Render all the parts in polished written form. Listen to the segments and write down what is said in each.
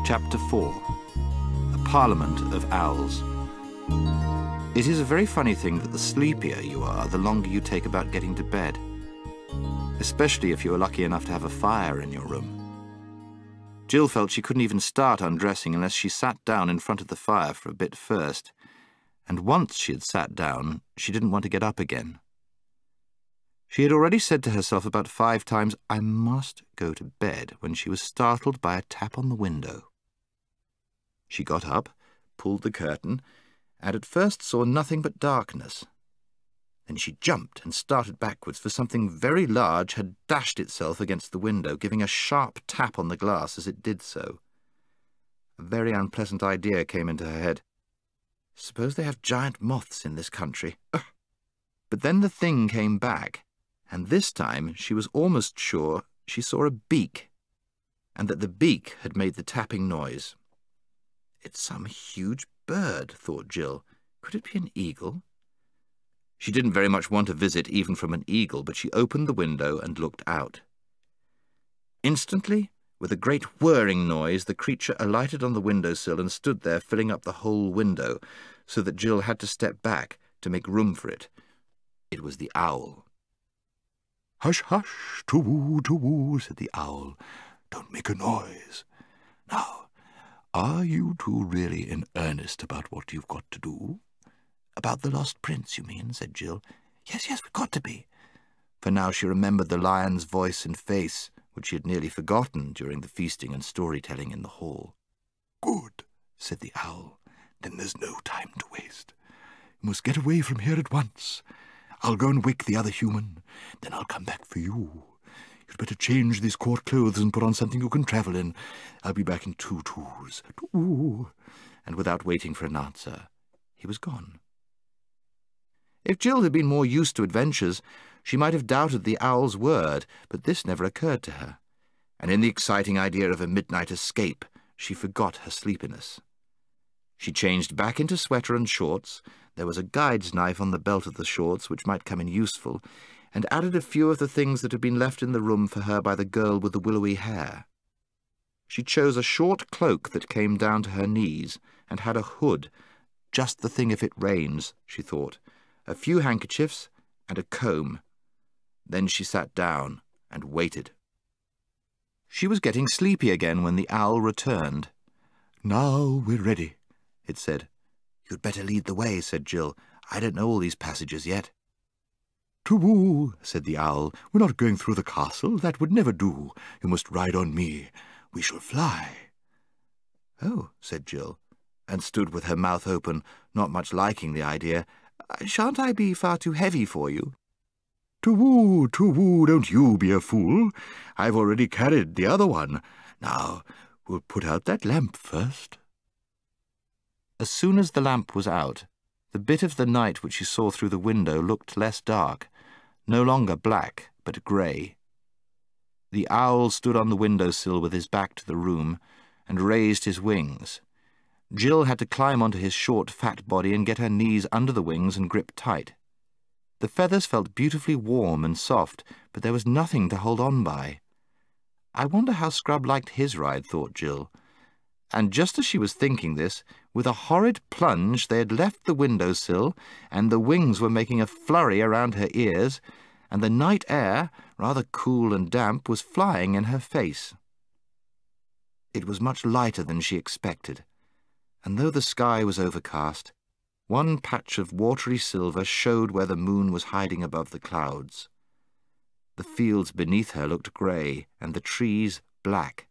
Chapter 4. A Parliament of Owls. It is a very funny thing that the sleepier you are, the longer you take about getting to bed, especially if you are lucky enough to have a fire in your room. Jill felt she couldn't even start undressing unless she sat down in front of the fire for a bit first, and once she had sat down, she didn't want to get up again. She had already said to herself about 5 times, "I must go to bed," when she was startled by a tap on the window. She got up, pulled the curtain, and at first saw nothing but darkness. Then she jumped and started backwards, for something very large had dashed itself against the window, giving a sharp tap on the glass as it did so. A very unpleasant idea came into her head. Suppose they have giant moths in this country. Ugh. But then the thing came back, and this time she was almost sure she saw a beak, and that the beak had made the tapping noise. "It's some huge bird," thought Jill. "Could it be an eagle?" She didn't very much want a visit even from an eagle, but she opened the window and looked out. Instantly, with a great whirring noise, the creature alighted on the windowsill and stood there, filling up the whole window, so that Jill had to step back to make room for it. It was the owl. "Hush, hush, to-woo, said the owl. "Don't make a noise. Now, are you two really in earnest about what you've got to do?" "About the lost prince, you mean?" said Jill. Yes, we've got to be." For now she remembered the lion's voice and face, which she had nearly forgotten during the feasting and storytelling in the hall. "Good," said the owl. "Then there's no time to waste. You must get away from here at once. I'll go and wake the other human, then I'll come back for you. You'd better change these court clothes and put on something you can travel in. I'll be back in 2 twos. Two." And without waiting for an answer, he was gone. If Jill had been more used to adventures, she might have doubted the owl's word, but this never occurred to her, and in the exciting idea of a midnight escape, she forgot her sleepiness. She changed back into sweater and shorts. There was a guide's knife on the belt of the shorts, which might come in useful, and added a few of the things that had been left in the room for her by the girl with the willowy hair. She chose a short cloak that came down to her knees, and had a hood, just the thing if it rains, she thought, a few handkerchiefs, and a comb. Then she sat down and waited. She was getting sleepy again when the owl returned. "Now we're ready," it said. "You'd better lead the way," said Jill. "I don't know all these passages yet." "To-woo," said the owl. "We're not going through the castle. That would never do. You must ride on me. We shall fly." "Oh," said Jill, and stood with her mouth open, not much liking the idea. "Shan't I be far too heavy for you?" "To-woo, don't you be a fool. I've already carried the other one. Now, we'll put out that lamp first." As soon as the lamp was out, the bit of the night which she saw through the window looked less dark, no longer black, but grey. The owl stood on the window-sill with his back to the room, and raised his wings. Jill had to climb onto his short, fat body and get her knees under the wings and grip tight. The feathers felt beautifully warm and soft, but there was nothing to hold on by. I wonder how Scrub liked his ride, thought Jill. And just as she was thinking this, with a horrid plunge they had left the window-sill, and the wings were making a flurry around her ears, and the night air, rather cool and damp, was flying in her face. It was much lighter than she expected, and though the sky was overcast, one patch of watery silver showed where the moon was hiding above the clouds. The fields beneath her looked grey, and the trees black.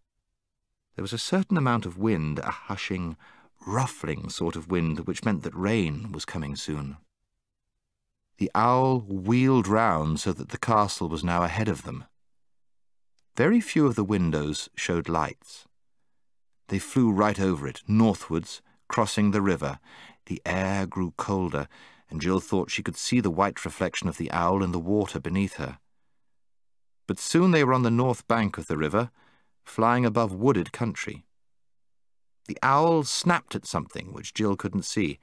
There was a certain amount of wind, a hushing, ruffling sort of wind, which meant that rain was coming soon. The owl wheeled round so that the castle was now ahead of them. Very few of the windows showed lights. They flew right over it, northwards, crossing the river. The air grew colder, and Jill thought she could see the white reflection of the owl in the water beneath her. But soon they were on the north bank of the river, flying above wooded country. The owl snapped at something which Jill couldn't see.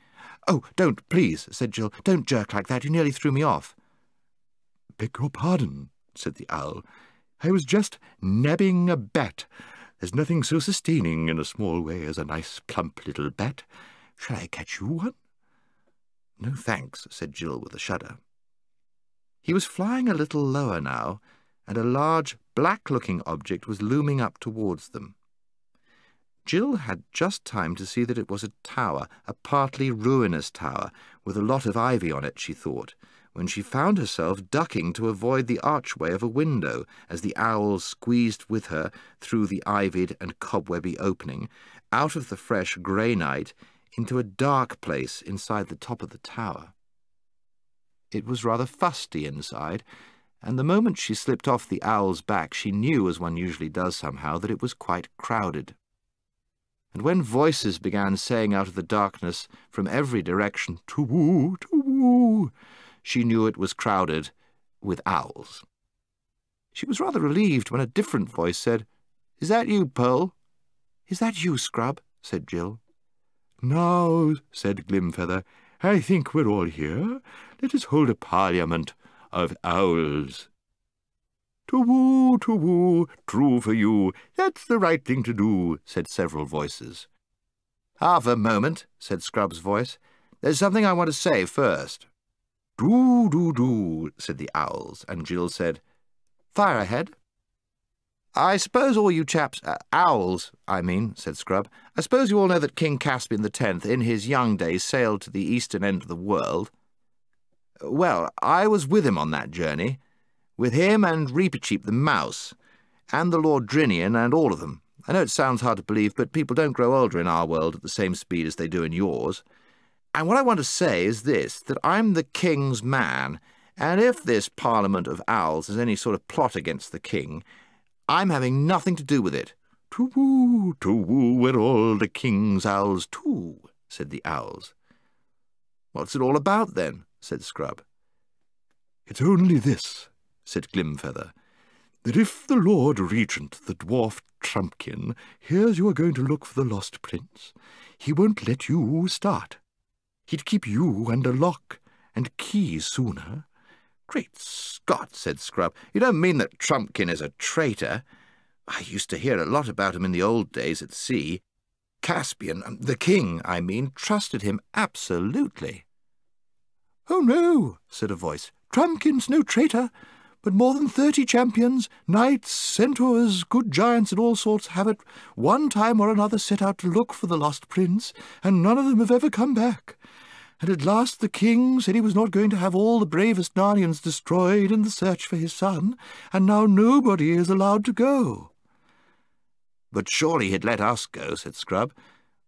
"Oh, don't, please," said Jill. "Don't jerk like that. You nearly threw me off." "Beg your pardon," said the owl. "I was just nabbing a bat. There's nothing so sustaining in a small way as a nice plump little bat. Shall I catch you one?" "No, thanks," said Jill with a shudder. He was flying a little lower now, and a large, black-looking object was looming up towards them. Jill had just time to see that it was a tower, a partly ruinous tower, with a lot of ivy on it, she thought, when she found herself ducking to avoid the archway of a window as the owl squeezed with her through the ivied and cobwebby opening, out of the fresh grey night, into a dark place inside the top of the tower. It was rather fusty inside, and the moment she slipped off the owl's back she knew, as one usually does somehow, that it was quite crowded. And when voices began saying out of the darkness from every direction, "To-woo, to-woo," she knew it was crowded with owls. She was rather relieved when a different voice said, "Is that you, Pearl?" "Is that you, Scrub?" said Jill. "Now," said Glimfeather, "I think we're all here. Let us hold a parliament of owls." "To-woo, to-woo, true for you. That's the right thing to do," said several voices. "Half a moment," said Scrub's voice. "There's something I want to say first." "Do," said the owls, and Jill said, "Fire ahead." "I suppose all you chaps, owls, I mean," said Scrub, "I suppose you all know that King Caspian X, in his young days, sailed to the eastern end of the world. Well, I was with him on that journey, with him and Reepicheep the mouse, and the Lord Drinian and all of them. I know it sounds hard to believe, but people don't grow older in our world at the same speed as they do in yours. And what I want to say is this, that I'm the king's man, and if this parliament of owls has any sort of plot against the king, I'm having nothing to do with it." "To-woo, we're all the king's owls too," said the owls. "What's it all about, then?" said Scrub. "It's only this," said Glimfeather, "that if the Lord Regent, the dwarf Trumpkin, hears you are going to look for the lost prince, he won't let you start. He'd keep you under lock and key sooner." "Great Scott," said Scrub, "you don't mean that Trumpkin is a traitor? I used to hear a lot about him in the old days at sea. Caspian, the king, I mean, trusted him absolutely." "Oh, no," said a voice. "Trumpkin's no traitor, but more than 30 champions, knights, centaurs, good giants and all sorts have at one time or another set out to look for the lost prince, and none of them have ever come back. And at last the king said he was not going to have all the bravest Narnians destroyed in the search for his son, and now nobody is allowed to go." "But surely he'd let us go," said Scrub,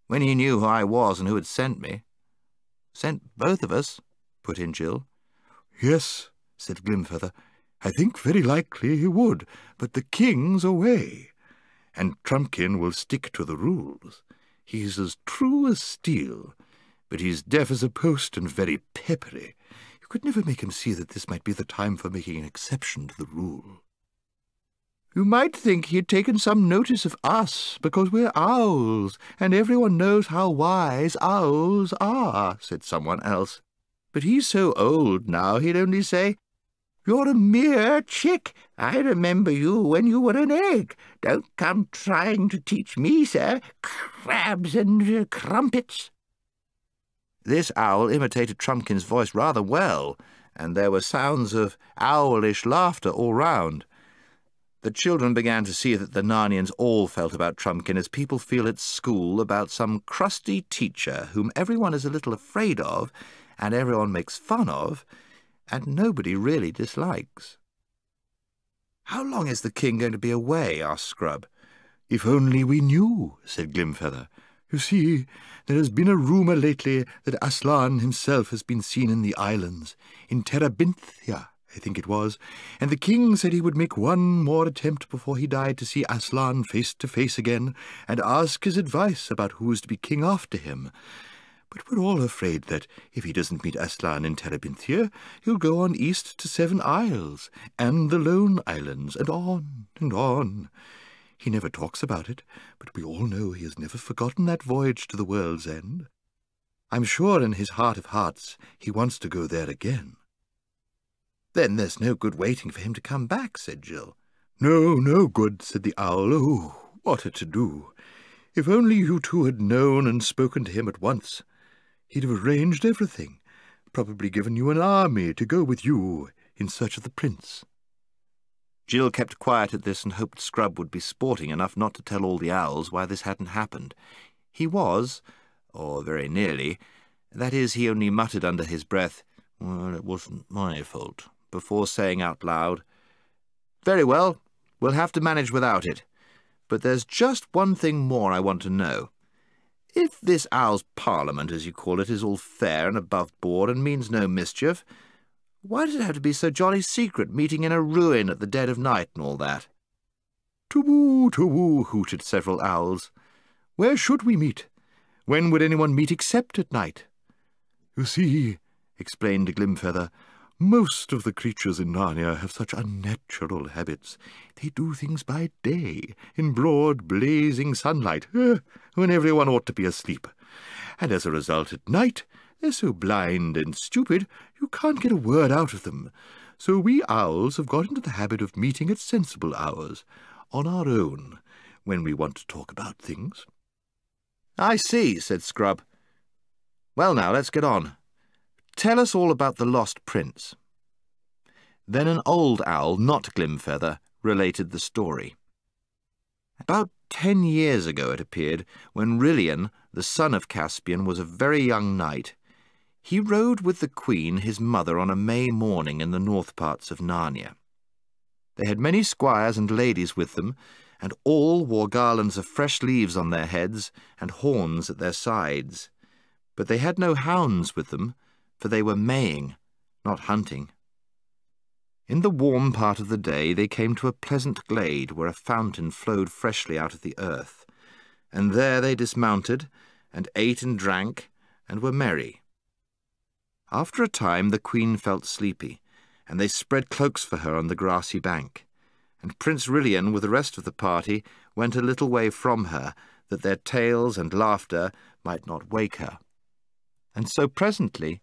"when he knew who I was and who had sent me." "Sent both of us," put in Jill. "Yes," said Glimfeather, "I think very likely he would, but the king's away, and Trumpkin will stick to the rules. He's as true as steel, but he's deaf as a post and very peppery. You could never make him see that this might be the time for making an exception to the rule." "You might think he had taken some notice of us, because we're owls, and everyone knows how wise owls are," said someone else. "But he's so old now, he'd only say, 'You're a mere chick. I remember you when you were an egg. Don't come trying to teach me, sir, crabs and crumpets.'" This owl imitated Trumpkin's voice rather well, and there were sounds of owlish laughter all round. The children began to see that the Narnians all felt about Trumpkin as people feel at school about some crusty teacher whom everyone is a little afraid of, and everyone makes fun of, and nobody really dislikes. "How long is the king going to be away?" asked Scrub. "If only we knew," said Glimfeather. "You see, there has been a rumour lately that Aslan himself has been seen in the islands, in Terabithia, I think it was, and the king said he would make one more attempt before he died to see Aslan face to face again, and ask his advice about who is to be king after him. But we're all afraid that, if he doesn't meet Aslan in Terabithia, he'll go on east to Seven Isles, and the Lone Islands, and on and on. He never talks about it, but we all know he has never forgotten that voyage to the world's end. I'm sure in his heart of hearts he wants to go there again." "Then there's no good waiting for him to come back," said Jill. "No, no good," said the owl. "Oh, What a to-do! If only you two had known and spoken to him at once. He'd have arranged everything, probably given you an army to go with you in search of the prince. Jill kept quiet at this and hoped Scrub would be sporting enough not to tell all the owls why this hadn't happened. He was, or very nearly. That is, he only muttered under his breath, "Well, it wasn't my fault," before saying out loud, "Very well, we'll have to manage without it. But there's just one thing more I want to know. If this owl's parliament, as you call it, is all fair and above board and means no mischief, why does it have to be so jolly secret, meeting in a ruin at the dead of night and all that?" "To-woo, hooted several owls. "Where should we meet? When would anyone meet except at night?" "You see," explained Glimfeather, "most of the creatures in Narnia have such unnatural habits. They do things by day, in broad, blazing sunlight, when everyone ought to be asleep. And as a result, at night, they're so blind and stupid you can't get a word out of them. So we owls have got into the habit of meeting at sensible hours, on our own, when we want to talk about things." "I see," said Scrub. "Well now, let's get on. Tell us all about the lost prince." Then an old owl, not Glimfeather, related the story. About 10 years ago, it appeared, when Rilian, the son of Caspian, was a very young knight, he rode with the Queen, his mother, on a May morning in the north parts of Narnia. They had many squires and ladies with them, and all wore garlands of fresh leaves on their heads and horns at their sides. But they had no hounds with them, for they were maying, not hunting. In the warm part of the day they came to a pleasant glade where a fountain flowed freshly out of the earth, and there they dismounted, and ate and drank, and were merry. After a time the Queen felt sleepy, and they spread cloaks for her on the grassy bank, and Prince Rilian with the rest of the party went a little way from her, that their tales and laughter might not wake her. And so presently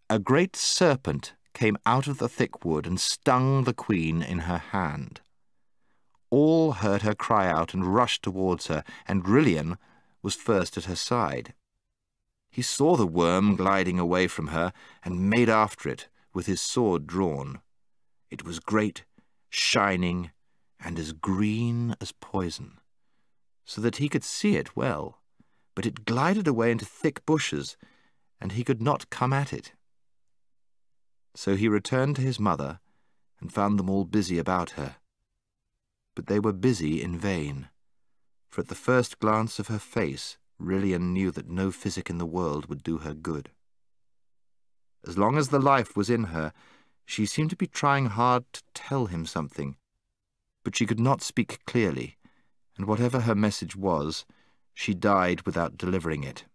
a great serpent came out of the thick wood and stung the Queen in her hand. All heard her cry out and rushed towards her, and Rilian was first at her side. He saw the worm gliding away from her and made after it with his sword drawn. It was great, shining, and as green as poison, so that he could see it well, but it glided away into thick bushes, and he could not come at it. So he returned to his mother and found them all busy about her. But they were busy in vain, for at the first glance of her face Rilian knew that no physic in the world would do her good. As long as the life was in her, she seemed to be trying hard to tell him something, but she could not speak clearly, and whatever her message was, she died without delivering it.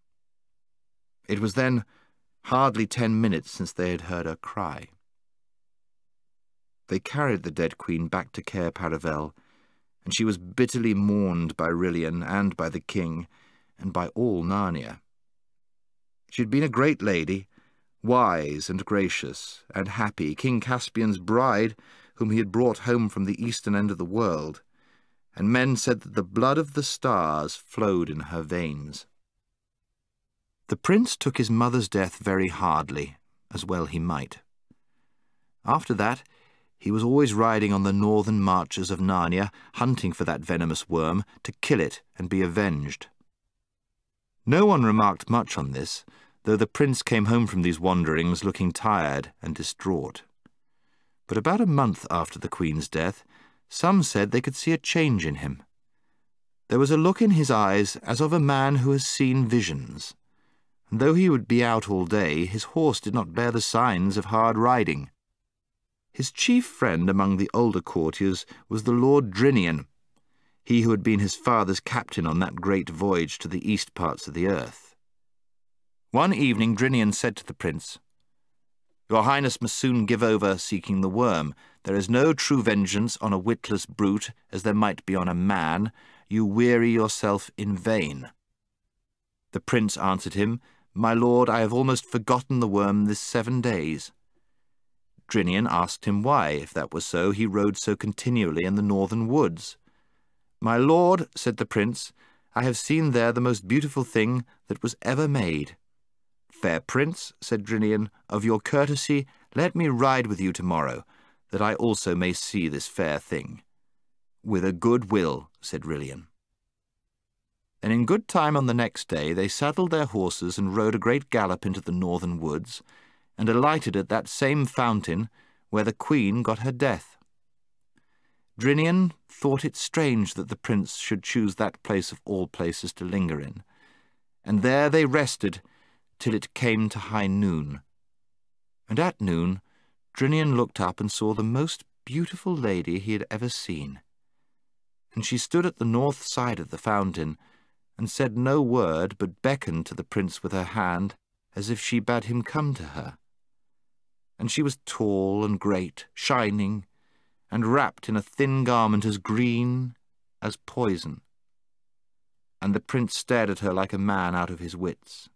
It was then hardly 10 minutes since they had heard her cry. They carried the dead Queen back to Cair Paravel, and she was bitterly mourned by Rilian and by the king, and by all Narnia. She had been a great lady, wise and gracious and happy, King Caspian's bride, whom he had brought home from the eastern end of the world, and men said that the blood of the stars flowed in her veins. The prince took his mother's death very hardly, as well he might. After that, he was always riding on the northern marches of Narnia, hunting for that venomous worm, to kill it and be avenged. No one remarked much on this, though the prince came home from these wanderings looking tired and distraught. But about a month after the Queen's death, some said they could see a change in him. There was a look in his eyes as of a man who has seen visions, and though he would be out all day, his horse did not bear the signs of hard riding. His chief friend among the older courtiers was the Lord Drinian, he who had been his father's captain on that great voyage to the east parts of the earth. One evening Drinian said to the prince, "Your Highness must soon give over seeking the worm. There is no true vengeance on a witless brute as there might be on a man. You weary yourself in vain." The prince answered him, "My lord, I have almost forgotten the worm this 7 days." Drinian asked him why, if that was so, he rode so continually in the northern woods. "My lord," said the prince, "I have seen there the most beautiful thing that was ever made." "Fair prince," said Drinian, "of your courtesy let me ride with you tomorrow, that I also may see this fair thing." "With a good will," said Rilian. And in good time on the next day they saddled their horses and rode a great gallop into the northern woods, and alighted at that same fountain where the queen got her death. Drinian thought it strange that the prince should choose that place of all places to linger in, and there they rested till it came to high noon. And at noon Drinian looked up and saw the most beautiful lady he had ever seen. And she stood at the north side of the fountain, and said no word, but beckoned to the prince with her hand, as if she bade him come to her. And she was tall and great, shining, and wrapped in a thin garment as green as poison. And the prince stared at her like a man out of his wits.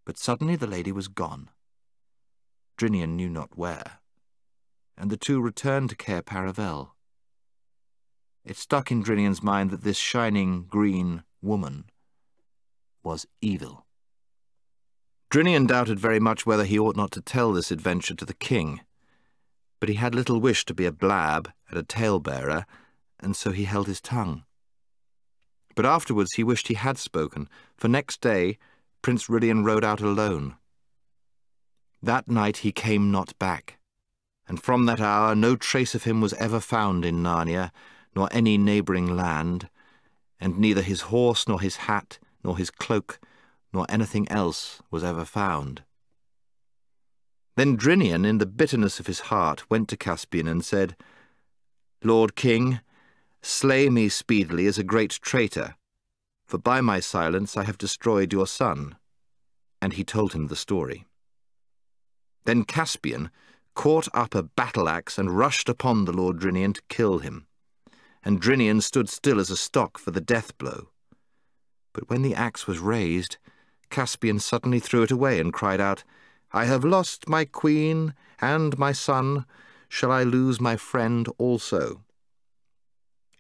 But suddenly the lady was gone. Drinian knew not where, and the two returned to Cair Paravel. It stuck in Drinian's mind that this shining green woman was evil. Drinian doubted very much whether he ought not to tell this adventure to the king, but he had little wish to be a blab and a talebearer, and so he held his tongue. But afterwards he wished he had spoken, for next day Prince Rilian rode out alone. That night he came not back, and from that hour no trace of him was ever found in Narnia, nor any neighbouring land, and neither his horse, nor his hat, nor his cloak, nor anything else was ever found. Then Drinian, in the bitterness of his heart, went to Caspian and said, "Lord King, slay me speedily as a great traitor, for by my silence I have destroyed your son." And he told him the story. Then Caspian caught up a battle-axe and rushed upon the Lord Drinian to kill him. And Drinian stood still as a stock for the death blow. But when the axe was raised, Caspian suddenly threw it away and cried out, "I have lost my queen and my son. Shall I lose my friend also?"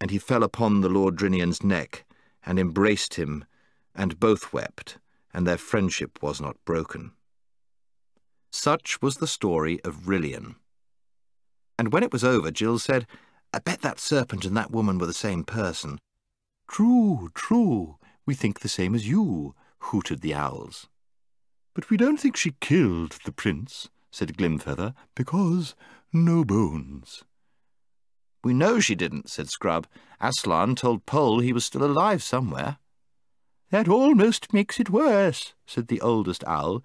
And he fell upon the Lord Drinian's neck and embraced him, and both wept, and their friendship was not broken. Such was the story of Rilian. And when it was over, Jill said, "I bet that serpent and that woman were the same person." "True, true, we think the same as you," hooted the owls. "But we don't think she killed the prince," said Glimfeather, "because no bones." "We know she didn't," said Scrub. "Aslan told Pole he was still alive somewhere." "That almost makes it worse," said the oldest owl.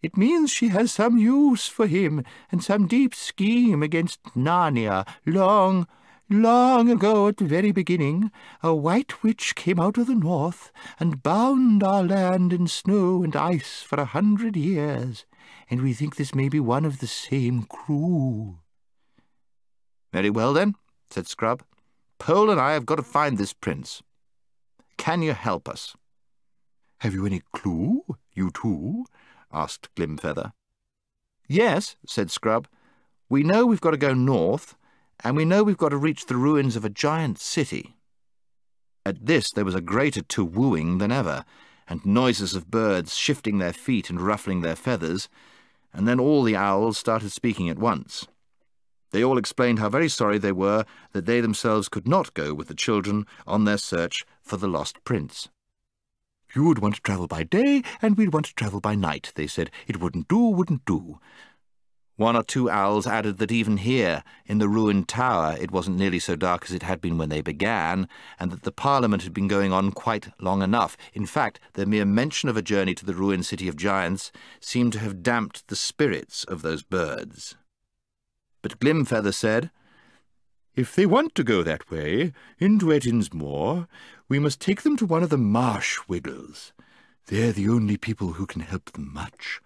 "It means she has some use for him, and some deep scheme against Narnia. Long, long ago, at the very beginning, a white witch came out of the north and bound our land in snow and ice for 100 years, and we think this may be one of the same crew." "Very well, then," said Scrub. "Pole and I have got to find this prince. Can you help us?" "Have you any clue, you two?" asked Glimfeather. "Yes," said Scrub. "We know we've got to go north, and we know we've got to reach the ruins of a giant city." At this there was a greater to-wooing than ever, and noises of birds shifting their feet and ruffling their feathers, and then all the owls started speaking at once. They all explained how very sorry they were that they themselves could not go with the children on their search for the lost prince. "You would want to travel by day, and we'd want to travel by night," they said. "It wouldn't do. One or two owls added that even here, in the ruined tower, it wasn't nearly so dark as it had been when they began, and that the Parliament had been going on quite long enough. In fact, the mere mention of a journey to the ruined city of giants seemed to have damped the spirits of those birds. But Glimfeather said, "If they want to go that way, into Etin's Moor, we must take them to one of the Marsh Wiggles. They're the only people who can help them much."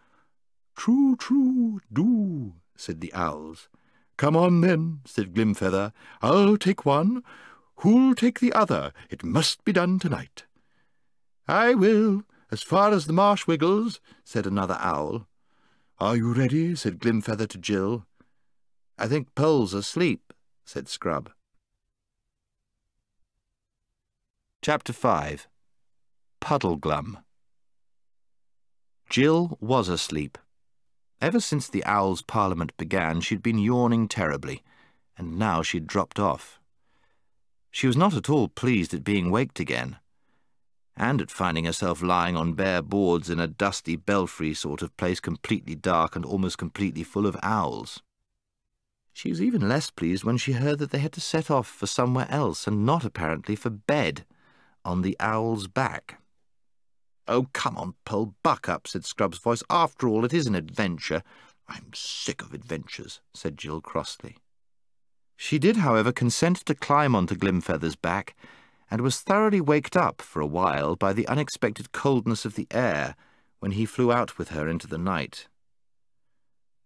"True, true, do," said the owls. "Come on, then," said Glimfeather. "I'll take one. Who'll take the other? It must be done tonight." "I will, as far as the Marsh Wiggles," said another owl. "Are you ready?" said Glimfeather to Jill. "I think Pole's asleep," said Scrub. Chapter 5. Puddleglum. Jill was asleep. Ever since the Owls' Parliament began, she'd been yawning terribly, and now she'd dropped off. She was not at all pleased at being waked again, and at finding herself lying on bare boards in a dusty belfry sort of place, completely dark and almost completely full of owls. She was even less pleased when she heard that they had to set off for somewhere else, and not apparently for bed, on the Owl's Back. "Oh, come on, Pearl, buck up," said Scrubb's voice. "After all, it is an adventure." "I'm sick of adventures," said Jill crossly. She did, however, consent to climb onto Glimfeather's back, and was thoroughly waked up for a while by the unexpected coldness of the air when he flew out with her into the night.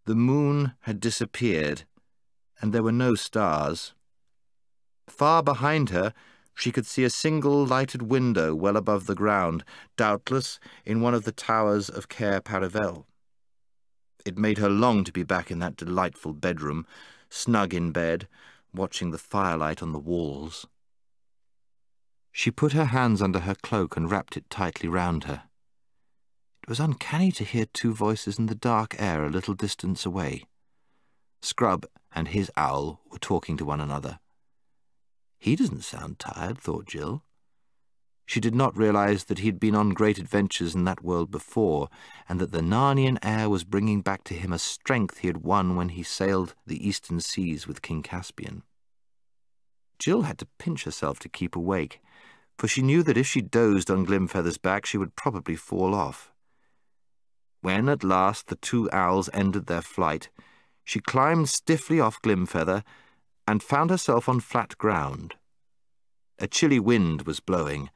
The moon had disappeared, and there were no stars. Far behind her, she could see a single lighted window well above the ground, doubtless in one of the towers of Cair Paravel. It made her long to be back in that delightful bedroom, snug in bed, watching the firelight on the walls. She put her hands under her cloak and wrapped it tightly round her. It was uncanny to hear two voices in the dark air a little distance away. Scrub and his owl were talking to one another. "He doesn't sound tired," thought Jill. She did not realize that he'd been on great adventures in that world before, and that the Narnian air was bringing back to him a strength he had won when he sailed the eastern seas with King Caspian. Jill had to pinch herself to keep awake, for she knew that if she dozed on Glimfeather's back she would probably fall off. When at last the two owls ended their flight, she climbed stiffly off Glimfeather and found herself on flat ground. A chilly wind was blowing,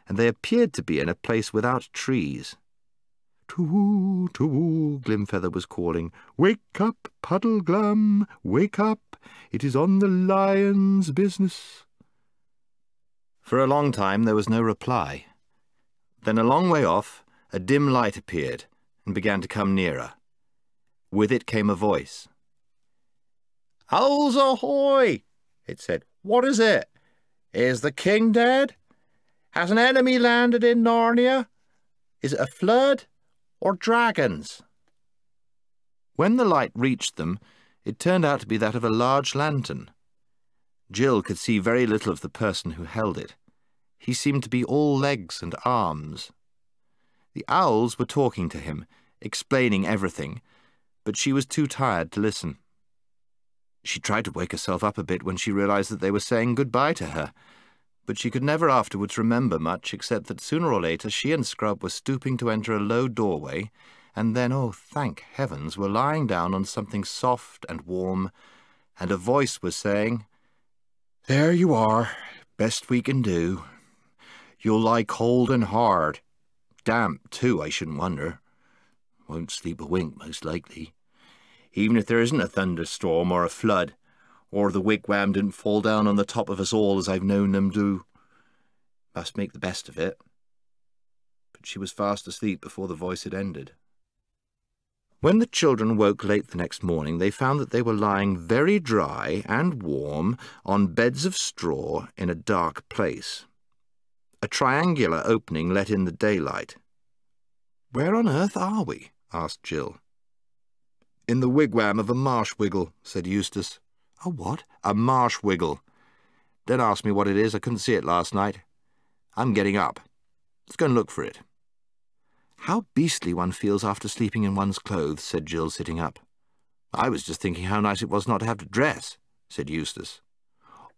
and they appeared to be in a place without trees. "To-woo, to-woo," Glimfeather was calling. "Wake up, Puddleglum, wake up. It is on the lion's business." For a long time there was no reply. Then a long way off, a dim light appeared and began to come nearer. With it came a voice. "Owls ahoy!" it said. "What is it? Is the king dead? Has an enemy landed in Narnia? Is it a flood or dragons?" When the light reached them, it turned out to be that of a large lantern. Jill could see very little of the person who held it. He seemed to be all legs and arms. The owls were talking to him, explaining everything, but she was too tired to listen. She tried to wake herself up a bit when she realized that they were saying goodbye to her, but she could never afterwards remember much except that sooner or later she and Scrub were stooping to enter a low doorway, and then, oh, thank heavens, were lying down on something soft and warm, and a voice was saying, "There you are, best we can do. You'll lie cold and hard. Damp, too, I shouldn't wonder. Won't sleep a wink, most likely. Even if there isn't a thunderstorm or a flood, or the wigwam didn't fall down on the top of us all as I've known them do. Must make the best of it." But she was fast asleep before the voice had ended. When the children woke late the next morning, they found that they were lying very dry and warm on beds of straw in a dark place. A triangular opening let in the daylight. "Where on earth are we?" asked Jill. "In the wigwam of a marsh-wiggle," said Eustace. "A what?" "A marsh-wiggle. Don't ask me what it is. I couldn't see it last night. I'm getting up. Let's go and look for it." "How beastly one feels after sleeping in one's clothes," said Jill, sitting up. "I was just thinking how nice it was not to have to dress," said Eustace.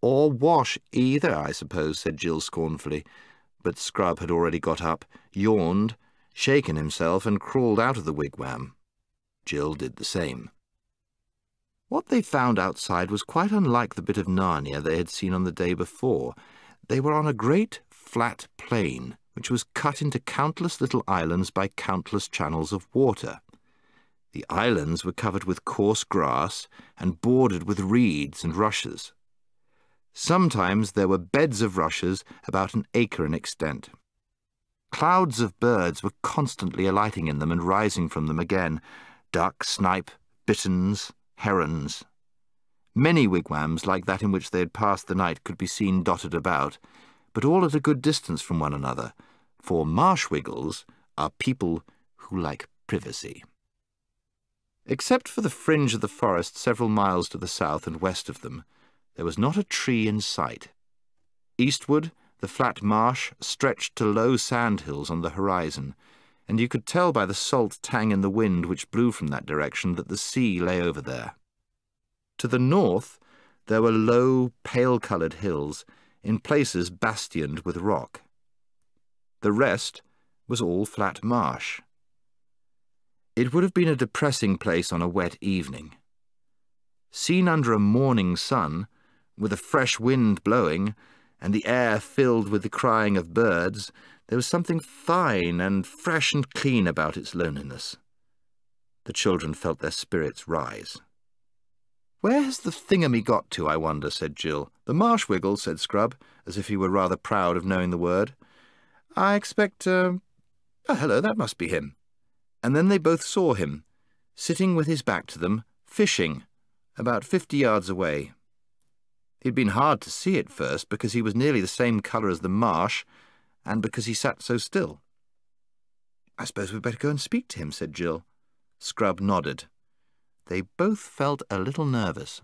"Or wash either, I suppose," said Jill scornfully. But Scrub had already got up, yawned, shaken himself, and crawled out of the wigwam. Jill did the same. What they found outside was quite unlike the bit of Narnia they had seen on the day before. They were on a great flat plain, which was cut into countless little islands by countless channels of water. The islands were covered with coarse grass and bordered with reeds and rushes. Sometimes there were beds of rushes about an acre in extent. Clouds of birds were constantly alighting in them and rising from them again. Duck, snipe, bitterns, herons. Many wigwams like that in which they had passed the night could be seen dotted about, but all at a good distance from one another, for marsh-wiggles are people who like privacy. Except for the fringe of the forest several miles to the south and west of them, there was not a tree in sight. Eastward, the flat marsh stretched to low sandhills on the horizon, and you could tell by the salt tang in the wind which blew from that direction that the sea lay over there. To the north, there were low, pale-coloured hills, in places bastioned with rock. The rest was all flat marsh. It would have been a depressing place on a wet evening. Seen under a morning sun, with a fresh wind blowing, and the air filled with the crying of birds, there was something fine and fresh and clean about its loneliness. The children felt their spirits rise. "Where has the thingamy got to, I wonder?" said Jill. "The marsh-wiggle," said Scrub, as if he were rather proud of knowing the word. "I expect, oh, hello, that must be him." And then they both saw him, sitting with his back to them, fishing, about 50 yards away. He'd been hard to see at first, because he was nearly the same colour as the marsh, and because he sat so still. "I suppose we'd better go and speak to him," said Jill. Scrub nodded. They both felt a little nervous.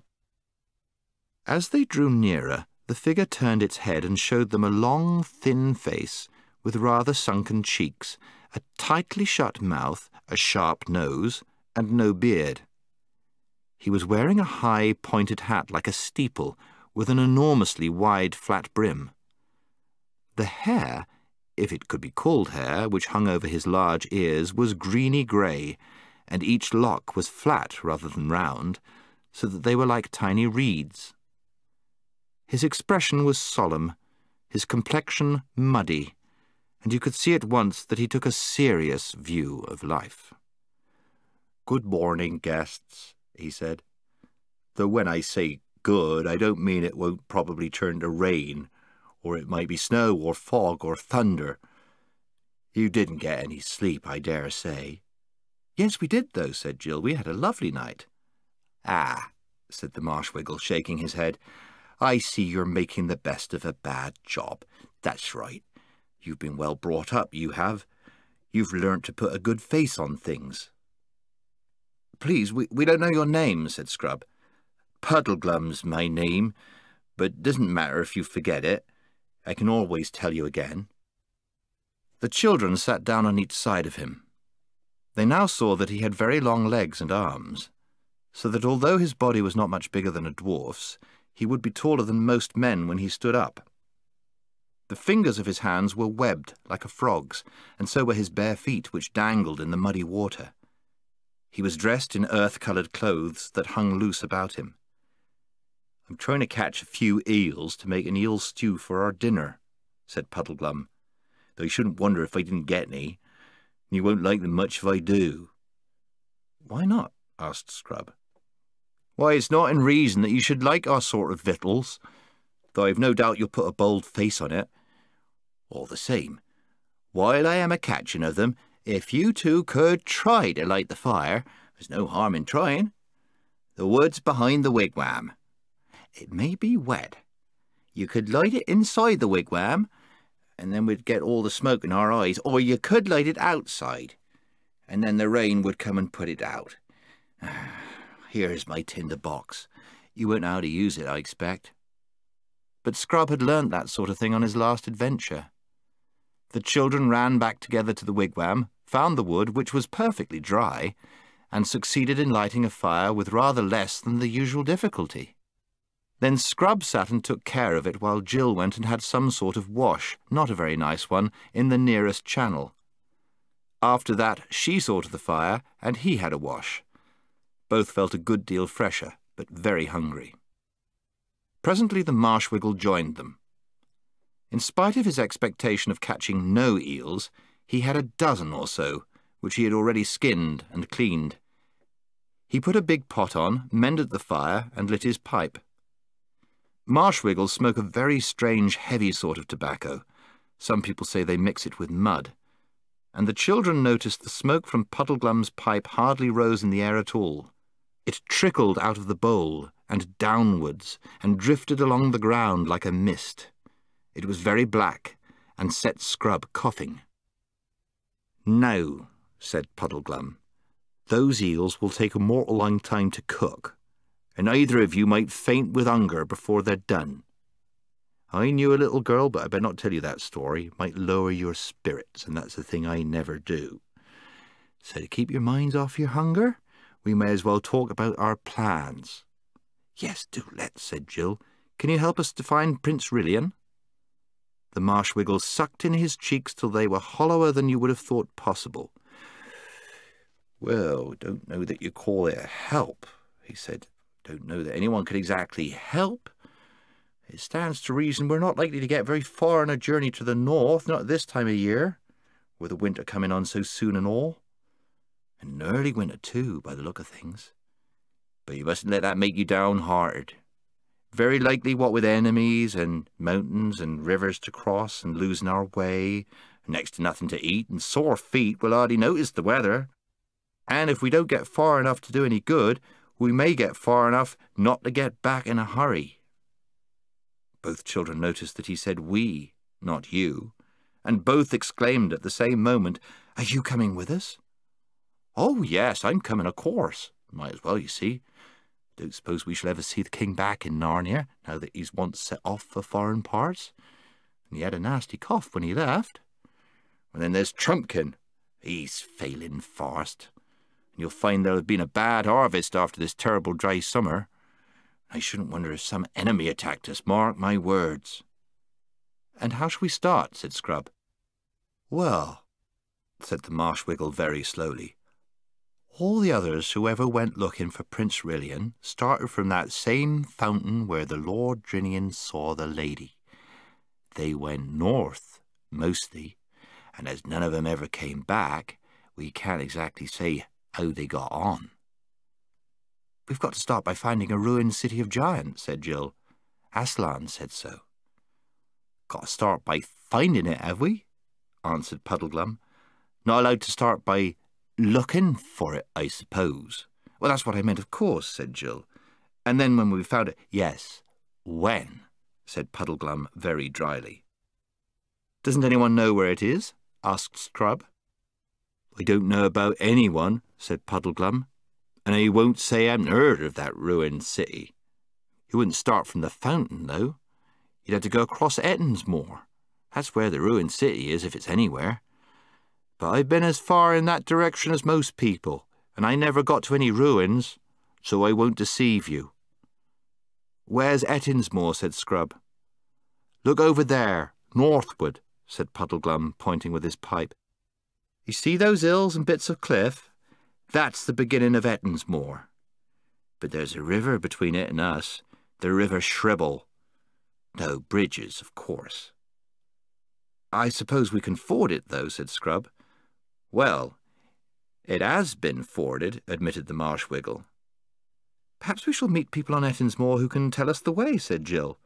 As they drew nearer, the figure turned its head and showed them a long, thin face with rather sunken cheeks, a tightly shut mouth, a sharp nose, and no beard. He was wearing a high, pointed hat like a steeple, with an enormously wide, flat brim. The hair, if it could be called hair, which hung over his large ears, was greeny-grey, and each lock was flat rather than round, so that they were like tiny reeds. His expression was solemn, his complexion muddy, and you could see at once that he took a serious view of life. "Good morning, guests," he said. "Though when I say good, I don't mean it won't probably turn to rain, or it might be snow or fog or thunder. You didn't get any sleep, I dare say." "Yes, we did, though," said Jill. "We had a lovely night." "Ah," said the marsh-wiggle, shaking his head. "I see you're making the best of a bad job. That's right. You've been well brought up, you have. You've learnt to put a good face on things." "Please, we don't know your name," said Scrub. "Puddleglum's my name, but it doesn't matter if you forget it. I can always tell you again." The children sat down on each side of him. They now saw that he had very long legs and arms, so that although his body was not much bigger than a dwarf's, he would be taller than most men when he stood up. The fingers of his hands were webbed like a frog's, and so were his bare feet, which dangled in the muddy water. He was dressed in earth-coloured clothes that hung loose about him. "I'm trying to catch a few eels to make an eel stew for our dinner," said Puddleglum. "Though you shouldn't wonder if I didn't get any. You won't like them much if I do." "Why not?" asked Scrub. "Why, it's not in reason that you should like our sort of victuals, though I've no doubt you'll put a bold face on it. All the same, while I am a-catching of them, if you two could try to light the fire, there's no harm in trying. The wood's behind the wigwam. It may be wet. You could light it inside the wigwam, and then we'd get all the smoke in our eyes, or you could light it outside, and then the rain would come and put it out. Here's my tinder box. You won't know how to use it, I expect." But Scrub had learnt that sort of thing on his last adventure. The children ran back together to the wigwam, found the wood, which was perfectly dry, and succeeded in lighting a fire with rather less than the usual difficulty. Then Scrub sat and took care of it while Jill went and had some sort of wash, not a very nice one, in the nearest channel. After that she saw to the fire, and he had a wash. Both felt a good deal fresher, but very hungry. Presently the marsh-wiggle joined them. In spite of his expectation of catching no eels, he had a dozen or so, which he had already skinned and cleaned. He put a big pot on, mended the fire, and lit his pipe. Marsh-wiggles smoke a very strange, heavy sort of tobacco. Some people say they mix it with mud. And the children noticed the smoke from Puddleglum's pipe hardly rose in the air at all. It trickled out of the bowl and downwards and drifted along the ground like a mist. It was very black, and set Scrub coughing. "Now," said Puddleglum, "those eels will take a mortal long time to cook, and either of you might faint with hunger before they're done. I knew a little girl, but I better not tell you that story. It might lower your spirits, and that's the thing I never do. So to keep your minds off your hunger, we may as well talk about our plans." "Yes, do let's," said Jill. "Can you help us to find Prince Rilian?" The Marshwiggle sucked in his cheeks till they were hollower than you would have thought possible. "Well, don't know that you call it help," he said. "Don't know that anyone could exactly help. It stands to reason we're not likely to get very far on a journey to the north, not at this time of year, with the winter coming on so soon and all. And an early winter too, by the look of things. But you mustn't let that make you downhearted. Very likely what with enemies and mountains and rivers to cross and losing our way, and next to nothing to eat and sore feet, we'll hardly notice the weather. And if we don't get far enough to do any good, we may get far enough not to get back in a hurry." Both children noticed that he said we, not you, and both exclaimed at the same moment, "Are you coming with us?" "Oh, yes, I'm coming, of course. Might as well, you see. Don't suppose we shall ever see the king back in Narnia, now that he's once set off for foreign parts. And he had a nasty cough when he left. And then there's Trumpkin. He's failing fast. And you'll find there'll have been a bad harvest after this terrible dry summer. I shouldn't wonder if some enemy attacked us, mark my words." "And how shall we start?" said Scrub. "Well," said the Marshwiggle very slowly, "all the others who ever went looking for Prince Rilian started from that same fountain where the Lord Drinian saw the lady. They went north, mostly, and as none of them ever came back, we can't exactly say how they got on." "We've got to start by finding a ruined city of giants," said Jill. "Aslan said so." "Got to start by finding it, have we?" answered Puddleglum. "Not allowed to start by looking for it, I suppose." "Well, that's what I meant, of course," said Jill. "And then when we found it—" "Yes, when," said Puddleglum very dryly. "Doesn't anyone know where it is?" asked Scrub. "I don't know about anyone," said Puddleglum. "And I won't say I haven't heard of that ruined city. You wouldn't start from the fountain, though. You'd have to go across Ettonsmoor. That's where the ruined city is, if it's anywhere. But I've been as far in that direction as most people, and I never got to any ruins, so I won't deceive you." "Where's Ettonsmoor?" said Scrub. "Look over there, northward," said Puddleglum, pointing with his pipe. "You see those hills and bits of cliff? That's the beginning of Ettonsmoor. But there's a river between it and us, the River Shribble. No bridges, of course." "I suppose we can ford it, though," said Scrub. "Well, it has been forded," admitted the Marshwiggle. "Perhaps we shall meet people on Ettonsmoor who can tell us the way," said Jill.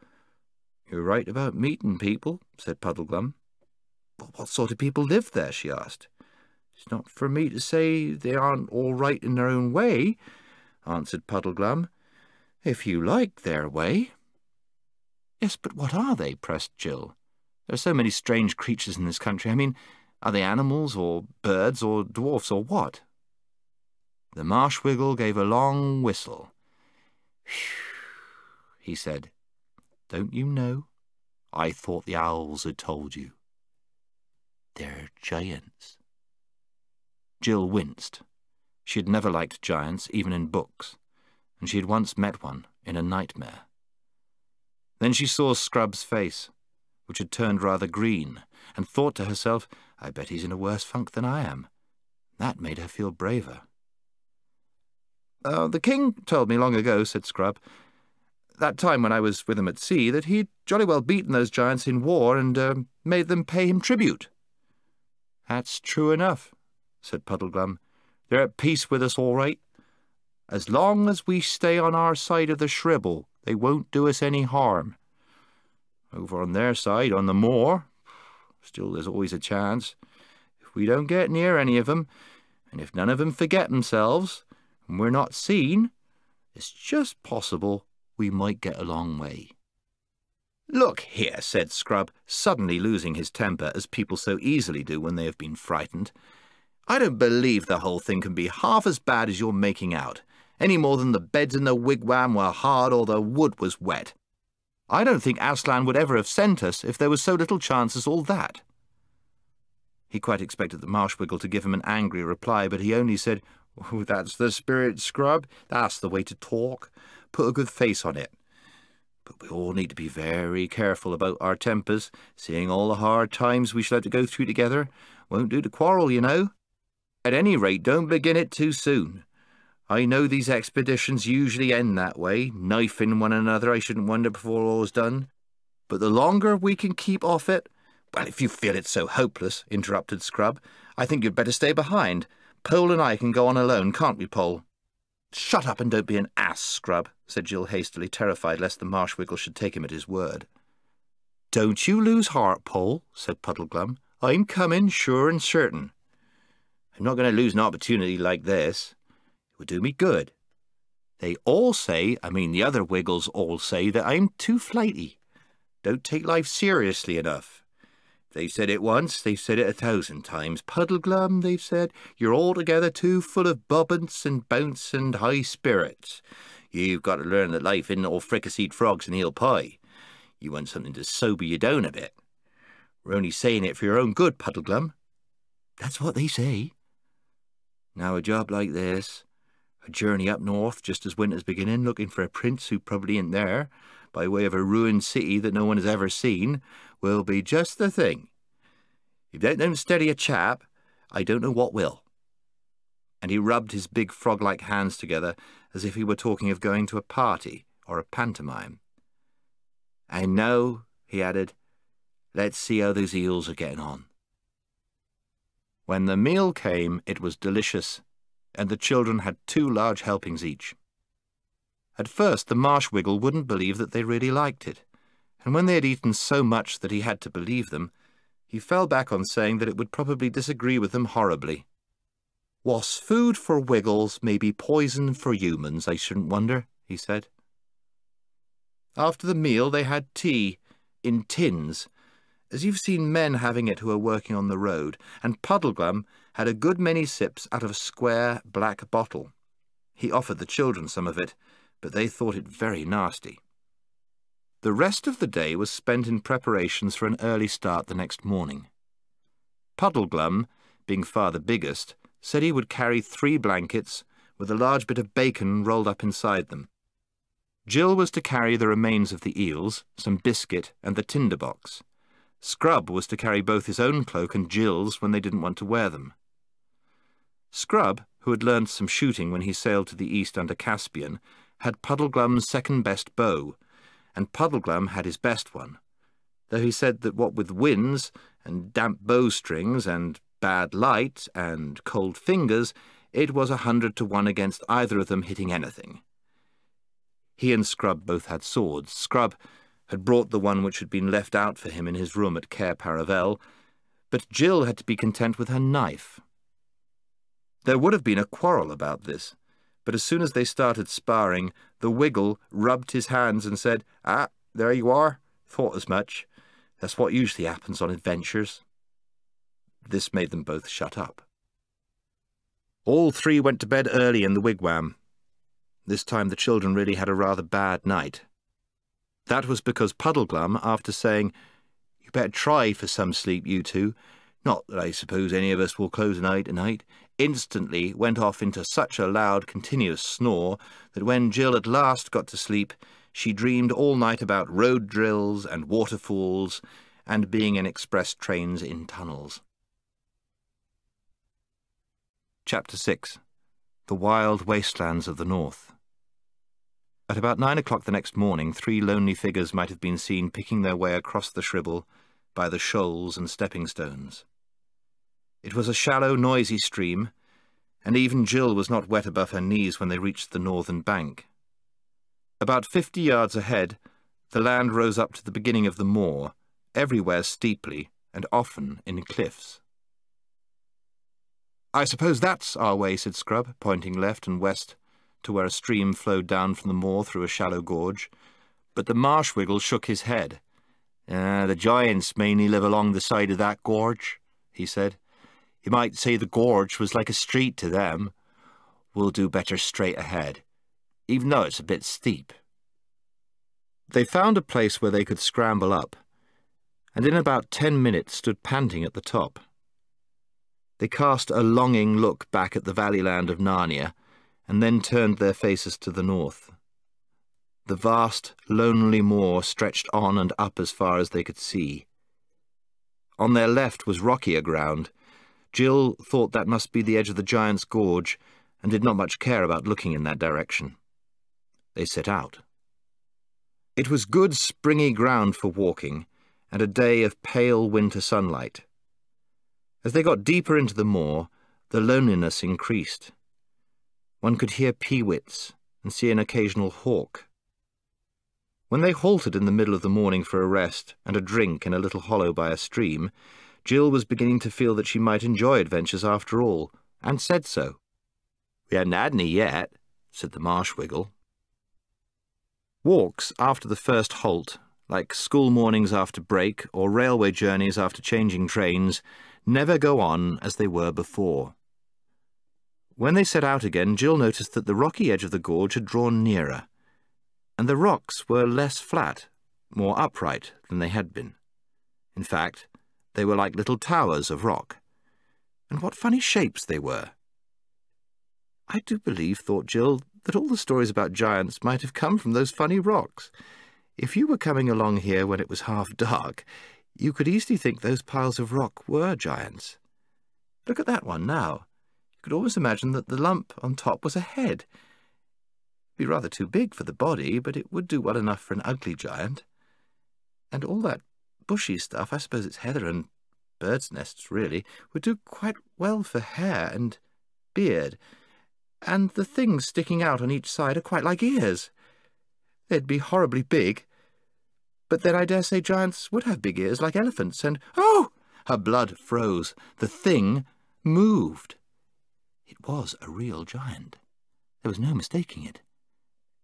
"You're right about meeting people," said Puddleglum. "But what sort of people live there?" she asked. "It's not for me to say they aren't all right in their own way," answered Puddleglum. "If you like their way." "Yes, but what are they?" pressed Jill. "There are so many strange creatures in this country. I mean, are they animals, or birds, or dwarfs, or what?" The Marshwiggle gave a long whistle. "Whew," he said. "Don't you know? I thought the owls had told you. They're giants." Jill winced. She had never liked giants, even in books, and she had once met one in a nightmare. Then she saw Scrub's face, which had turned rather green, and thought to herself, "I bet he's in a worse funk than I am." That made her feel braver. "The king told me long ago," said Scrub, "that time when I was with him at sea, that he'd jolly well beaten those giants in war and made them pay him tribute." "That's true enough," said Puddleglum. "They're at peace with us all right. As long as we stay on our side of the Shribble, they won't do us any harm. Over on their side, on the moor, still there's always a chance. If we don't get near any of them, and if none of them forget themselves, and we're not seen, it's just possible we might get a long way." "Look here," said Scrub, suddenly losing his temper, as people so easily do when they have been frightened. "I don't believe the whole thing can be half as bad as you're making out, any more than the beds in the wigwam were hard or the wood was wet. I don't think Aslan would ever have sent us if there was so little chance as all that." He quite expected the Marshwiggle to give him an angry reply, but he only said, "Oh, that's the spirit, Scrub. That's the way to talk. Put a good face on it. But we all need to be very careful about our tempers, seeing all the hard times we shall have to go through together. Won't do to quarrel, you know. At any rate, don't begin it too soon. I know these expeditions usually end that way, knifing one another, I shouldn't wonder, before all's done. But the longer we can keep off it—" "Well, if you feel it so hopeless," interrupted Scrub, "I think you'd better stay behind. Pole and I can go on alone, can't we, Pole?" "Shut up and don't be an ass, Scrub," said Jill hastily, terrified lest the Marshwiggle should take him at his word. "Don't you lose heart, Pole," said Puddleglum. "I'm coming, sure and certain. I'm not going to lose an opportunity like this. It would do me good. They all say, the other Wiggles all say, that I'm too flighty. Don't take life seriously enough. They've said it once, they've said it 1,000 times. Puddleglum, they've said, you're altogether too full of bobbance and bounce and high spirits. You've got to learn that life isn't all fricasseed frogs and eel pie. You want something to sober you down a bit. We're only saying it for your own good, Puddleglum." "That's what they say." "Now a job like this, a journey up north just as winter's beginning, looking for a prince who probably ain't there, by way of a ruined city that no one has ever seen, will be just the thing. If that don't steady a chap, I don't know what will." And he rubbed his big frog-like hands together as if he were talking of going to a party or a pantomime. "And now," he added, "let's see how those eels are getting on." When the meal came, it was delicious, and the children had 2 large helpings each. At first the Marshwiggle wouldn't believe that they really liked it, and when they had eaten so much that he had to believe them, he fell back on saying that it would probably disagree with them horribly. "What's food for Wiggles may be poison for humans, I shouldn't wonder," he said. After the meal they had tea, in tins, as you've seen men having it who are working on the road, and Puddleglum had a good many sips out of a square black bottle. He offered the children some of it, but they thought it very nasty. The rest of the day was spent in preparations for an early start the next morning. Puddleglum, being far the biggest, said he would carry 3 blankets, with a large bit of bacon rolled up inside them. Jill was to carry the remains of the eels, some biscuit, and the tinderbox. Scrub was to carry both his own cloak and Jill's when they didn't want to wear them. Scrub, who had learned some shooting when he sailed to the east under Caspian, had Puddleglum's second-best bow, and Puddleglum had his best one, though he said that what with winds and damp bowstrings and bad light and cold fingers, it was 100 to 1 against either of them hitting anything. He and Scrub both had swords. Scrub had brought the one which had been left out for him in his room at Cair Paravel, but Jill had to be content with her knife. There would have been a quarrel about this, but as soon as they started sparring, the Wiggle rubbed his hands and said, "Ah, there you are. Thought as much. That's what usually happens on adventures." This made them both shut up. All 3 went to bed early in the wigwam. This time the children really had a rather bad night. That was because Puddleglum, after saying, "You better try for some sleep, you 2, not that I suppose any of us will close an eye tonight," instantly went off into such a loud, continuous snore that when Jill at last got to sleep, she dreamed all night about road drills and waterfalls and being in express trains in tunnels. Chapter 6. The Wild Wastelands of the North. At about 9 o'clock the next morning, 3 lonely figures might have been seen picking their way across the Shribble by the shoals and stepping stones. It was a shallow, noisy stream, and even Jill was not wet above her knees when they reached the northern bank. About 50 yards ahead, the land rose up to the beginning of the moor, everywhere steeply and often in cliffs. "I suppose that's our way," said Scrub, pointing left and west to where a stream flowed down from the moor through a shallow gorge, but the Marshwiggle shook his head. The giants mainly live along the side of that gorge," he said. "You might say the gorge was like a street to them. We'll do better straight ahead, even though it's a bit steep." They found a place where they could scramble up, and in about 10 minutes stood panting at the top. They cast a longing look back at the valleyland of Narnia, and then turned their faces to the north. The vast, lonely moor stretched on and up as far as they could see. On their left was rockier ground. Jill thought that must be the edge of the Giant's Gorge, and did not much care about looking in that direction. They set out. It was good springy ground for walking, and a day of pale winter sunlight. As they got deeper into the moor, the loneliness increased. One could hear peewits and see an occasional hawk. When they halted in the middle of the morning for a rest and a drink in a little hollow by a stream, Jill was beginning to feel that she might enjoy adventures after all, and said so. "We haven't had any yet," said the Marshwiggle. Walks after the first halt, like school mornings after break or railway journeys after changing trains, never go on as they were before. When they set out again, Jill noticed that the rocky edge of the gorge had drawn nearer, and the rocks were less flat, more upright than they had been. In fact, they were like little towers of rock. And what funny shapes they were! I do believe, thought Jill, that all the stories about giants might have come from those funny rocks. If you were coming along here when it was half dark, you could easily think those piles of rock were giants. Look at that one now. You could almost imagine that the lump on top was a head. It'd be rather too big for the body, but it would do well enough for an ugly giant. And all that bushy stuff, I suppose it's heather and birds' nests, really, would do quite well for hair and beard. And the things sticking out on each side are quite like ears. They'd be horribly big, but then I dare say giants would have big ears like elephants, and— oh! Her blood froze. The thing moved. It was a real giant. There was no mistaking it.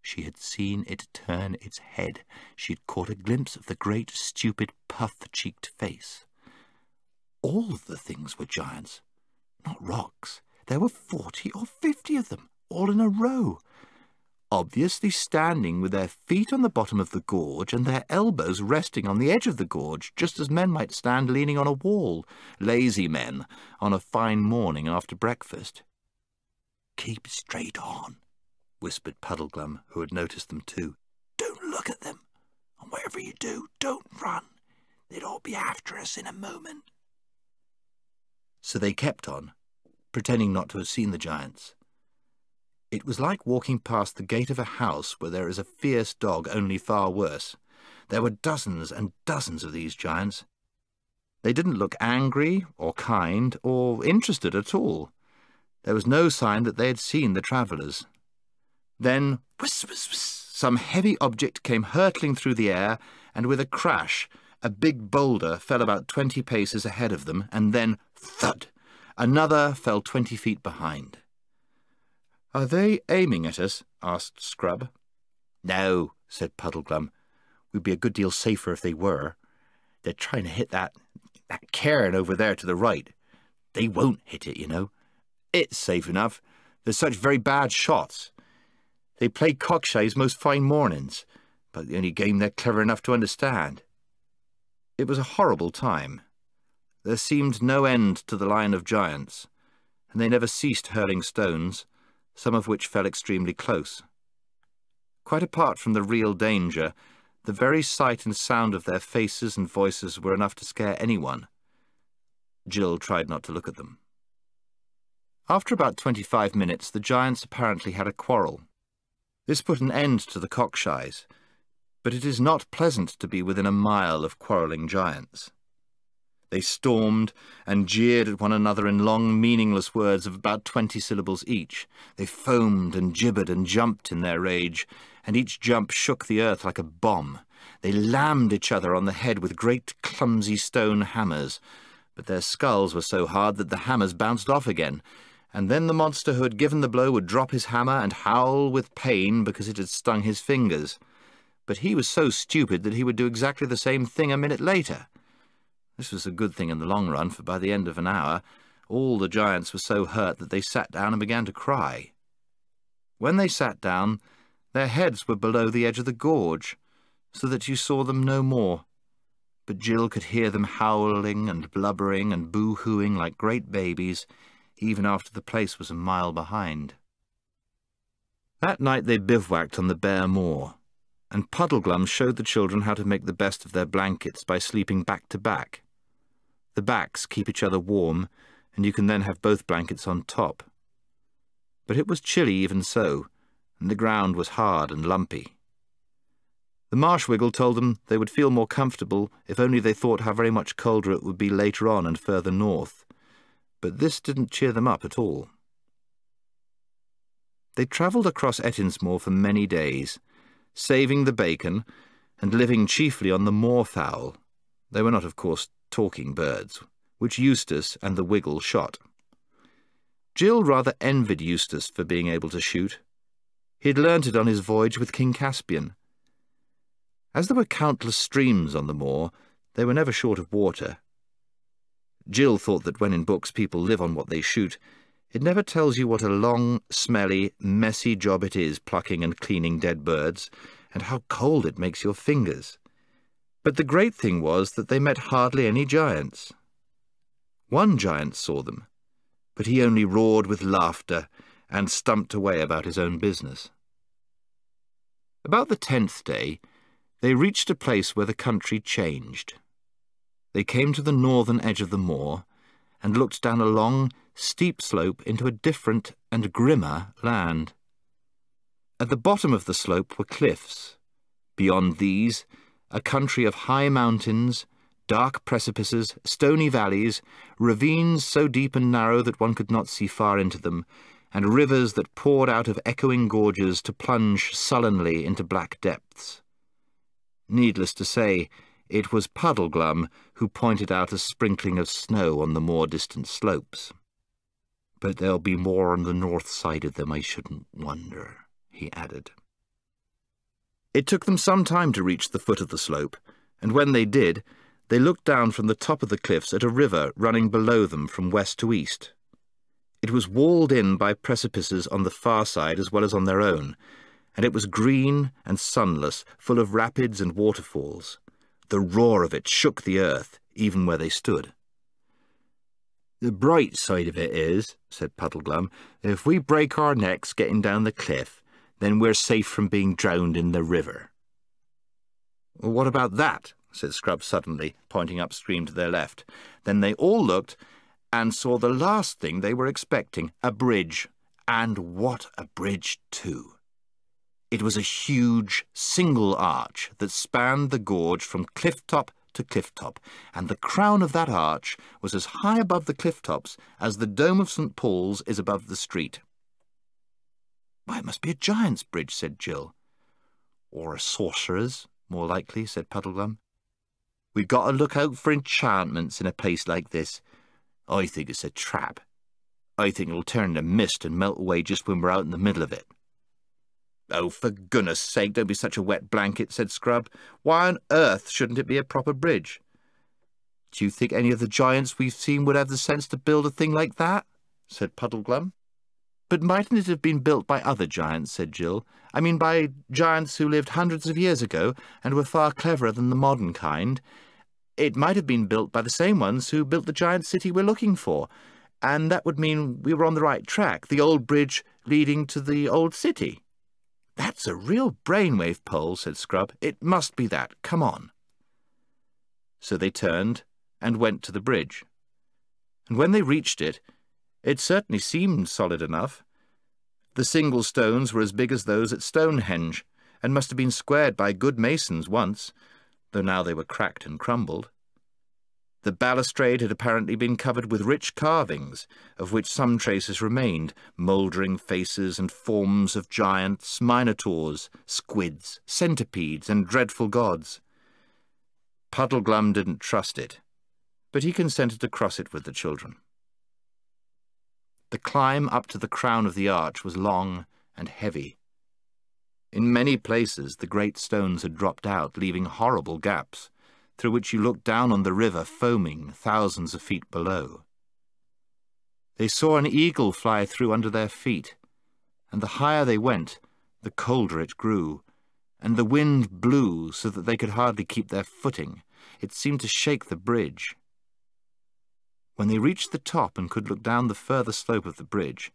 She had seen it turn its head. She had caught a glimpse of the great, stupid, puff-cheeked face. All of the things were giants, not rocks. There were 40 or 50 of them, all in a row, obviously standing with their feet on the bottom of the gorge and their elbows resting on the edge of the gorge, just as men might stand leaning on a wall, lazy men, on a fine morning after breakfast. "Keep straight on," whispered Puddleglum, who had noticed them too. "Don't look at them, and wherever you do, don't run. They'd all be after us in a moment." So they kept on, pretending not to have seen the giants. It was like walking past the gate of a house where there is a fierce dog, only far worse. There were dozens and dozens of these giants. They didn't look angry or kind or interested at all. There was no sign that they had seen the travellers. Then, whiss, whiss, whiss, some heavy object came hurtling through the air, and with a crash, a big boulder fell about 20 paces ahead of them, and then, thud! Another fell 20 feet behind. "Are they aiming at us?" asked Scrub. "No," said Puddleglum. "We'd be a good deal safer if they were. They're trying to hit that cairn over there to the right. They won't hit it, you know. It's safe enough. They're such very bad shots. They play cockshies most fine mornings, but the only game they're clever enough to understand." It was a horrible time. There seemed no end to the line of giants, and they never ceased hurling stones, some of which fell extremely close. Quite apart from the real danger, the very sight and sound of their faces and voices were enough to scare anyone. Jill tried not to look at them. After about 25 minutes, the giants apparently had a quarrel. This put an end to the cockshies, but it is not pleasant to be within a mile of quarrelling giants. They stormed and jeered at one another in long, meaningless words of about 20 syllables each. They foamed and gibbered and jumped in their rage, and each jump shook the earth like a bomb. They lammed each other on the head with great, clumsy stone hammers, but their skulls were so hard that the hammers bounced off again, and then the monster who had given the blow would drop his hammer and howl with pain because it had stung his fingers. but he was so stupid that he would do exactly the same thing a minute later. This was a good thing in the long run, for by the end of an hour, all the giants were so hurt that they sat down and began to cry. When they sat down, their heads were below the edge of the gorge, so that you saw them no more, but Jill could hear them howling and blubbering and boo-hooing like great babies, even after the place was a mile behind. That night they bivouacked on the bare moor, and Puddleglum showed the children how to make the best of their blankets by sleeping back to back. The backs keep each other warm, and you can then have both blankets on top. But it was chilly even so, and the ground was hard and lumpy. The Marshwiggle told them they would feel more comfortable if only they thought how very much colder it would be later on and further north, but this didn't cheer them up at all. They travelled across Ettinsmoor for many days, saving the bacon and living chiefly on the moorfowl. They were not, of course, talking birds, which Eustace and the Wiggle shot. Jill rather envied Eustace for being able to shoot. He had learnt it on his voyage with King Caspian. As there were countless streams on the moor, they were never short of water. Jill thought that when in books people live on what they shoot, it never tells you what a long, smelly, messy job it is plucking and cleaning dead birds, and how cold it makes your fingers. But the great thing was that they met hardly any giants. One giant saw them, but he only roared with laughter and stumped away about his own business. About the 10th day, they reached a place where the country changed. They came to the northern edge of the moor and looked down a long, steep slope into a different and grimmer land. At the bottom of the slope were cliffs. Beyond these, a country of high mountains, dark precipices, stony valleys, ravines so deep and narrow that one could not see far into them, and rivers that poured out of echoing gorges to plunge sullenly into black depths. Needless to say, it was Puddleglum who pointed out a sprinkling of snow on the more distant slopes. "But there'll be more on the north side of them, I shouldn't wonder," he added. It took them some time to reach the foot of the slope, and when they did, they looked down from the top of the cliffs at a river running below them from west to east. It was walled in by precipices on the far side as well as on their own, and it was green and sunless, full of rapids and waterfalls. The roar of it shook the earth, even where they stood. "The bright side of it is," said Puddleglum, "if we break our necks getting down the cliff, then we're safe from being drowned in the river." "Well, what about that?" said Scrub suddenly, pointing upstream to their left. Then they all looked and saw the last thing they were expecting, a bridge. And what a bridge, too! It was a huge, single arch that spanned the gorge from cliff-top to cliff-top, and the crown of that arch was as high above the cliff-tops as the dome of St. Paul's is above the street. "Why, it must be a giant's bridge," said Jill. "Or a sorcerer's, more likely," said Puddleglum. "We've got to look out for enchantments in a place like this. I think it's a trap. I think it'll turn to mist and melt away just when we're out in the middle of it." "Oh, for goodness sake, don't be such a wet blanket," said Scrub. "Why on earth shouldn't it be a proper bridge?" "Do you think any of the giants we've seen would have the sense to build a thing like that?" said Puddleglum. "But mightn't it have been built by other giants?" said Jill. "I mean by giants who lived hundreds of years ago and were far cleverer than the modern kind. It might have been built by the same ones who built the giant city we're looking for, and that would mean we were on the right track, the old bridge leading to the old city." "That's a real brainwave, Pole," said Scrub. "It must be that. Come on." So they turned and went to the bridge. And when they reached it, it certainly seemed solid enough. The single stones were as big as those at Stonehenge, and must have been squared by good masons once, though now they were cracked and crumbled. The balustrade had apparently been covered with rich carvings, of which some traces remained, mouldering faces and forms of giants, minotaurs, squids, centipedes, and dreadful gods. Puddleglum didn't trust it, but he consented to cross it with the children. The climb up to the crown of the arch was long and heavy. In many places the great stones had dropped out, leaving horrible gaps, through which you looked down on the river foaming thousands of feet below. They saw an eagle fly through under their feet, and the higher they went, the colder it grew, and the wind blew so that they could hardly keep their footing. It seemed to shake the bridge. When they reached the top and could look down the further slope of the bridge,